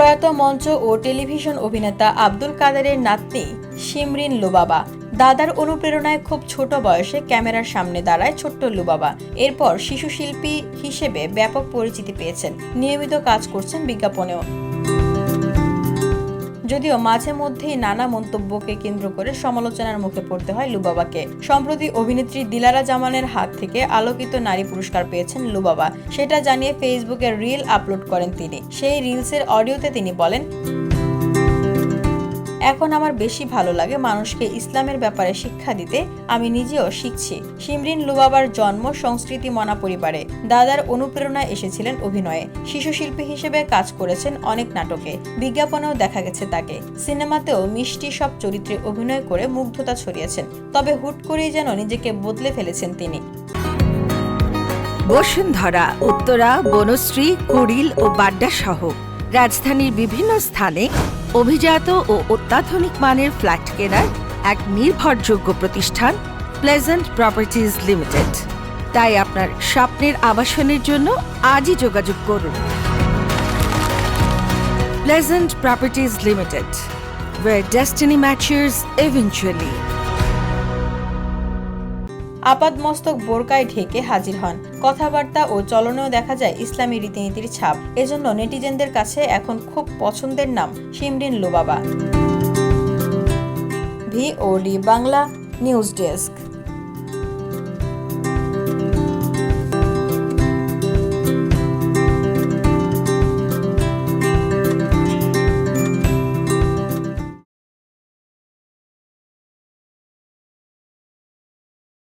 প্রয়াত মঞ্চ ও টেলিভিশন অভিনেতা আব্দুল কাদেরের নাতনি শিমরিন লুবাবা। দাদার অনুপ্রেরণায় খুব ছোট বয়সে ক্যামেরার সামনে দাঁড়ায় ছোট্ট লুবাবা। এরপর শিশু শিল্পী হিসেবে ব্যাপক পরিচিতি পেয়েছেন, নিয়মিত কাজ করছেন বিজ্ঞাপনেও। যদিও মাঝে মধ্যেই নানা মন্তব্যকে কেন্দ্র করে সমালোচনার মুখে পড়তে হয় লুবাবাকে। সম্প্রতি অভিনেত্রী দিলারা জামানের হাত থেকে আলোকিত নারী পুরস্কার পেয়েছেন লুবাবা। সেটা জানিয়ে ফেসবুকে রিল আপলোড করেন তিনি। সেই রিলসের অডিওতে তিনি বলেন, এখন আমার বেশি ভালো লাগে মানুষকে ইসলামের ব্যাপারে শিক্ষা দিতে। আমি নিজেও শিখছি। শিমরিন লুবাবার জন্ম সংস্কৃতি মনা পরিবারে। দাদার অনুপ্রেরণায় এসেছিলেন অভিনয়ে। শিশু শিল্পী হিসেবে কাজ করেছেন অনেক নাটকে, বিজ্ঞাপনেও দেখা গেছে তাকে। সিনেমাতেও মিষ্টি সব চরিত্রে অভিনয় করে মুগ্ধতা ছড়িয়েছেন। তবে হুট করেই যেন নিজেকে বদলে ফেলেছেন তিনি। বসুন্ধরা, উত্তরা, বনশ্রী, কুড়িল ও বাড্ডা সহ রাজধানীর বিভিন্ন স্থানে অভিজাত ও অত্যাধুনিক মানের ফ্ল্যাট কেনার এক নির্ভরযোগ্য প্রতিষ্ঠান প্লেজেন্ট প্রপার্টিজ লিমিটেড। তাই আপনার স্বপ্নের আবাসনের জন্য আজই যোগাযোগ করুন। Pleasant properties limited, where destiny matches eventually. আপাদমস্তক বোরকায় ঢেকে হাজির হন। কথাবার্তা ও চলনেও দেখা যায় ইসলামী রীতিনীতির ছাপ। এজন্য নেটিজেনদের কাছে এখন খুব পছন্দের নাম শিমরিন লুবাবা। VOD Bangla news desk.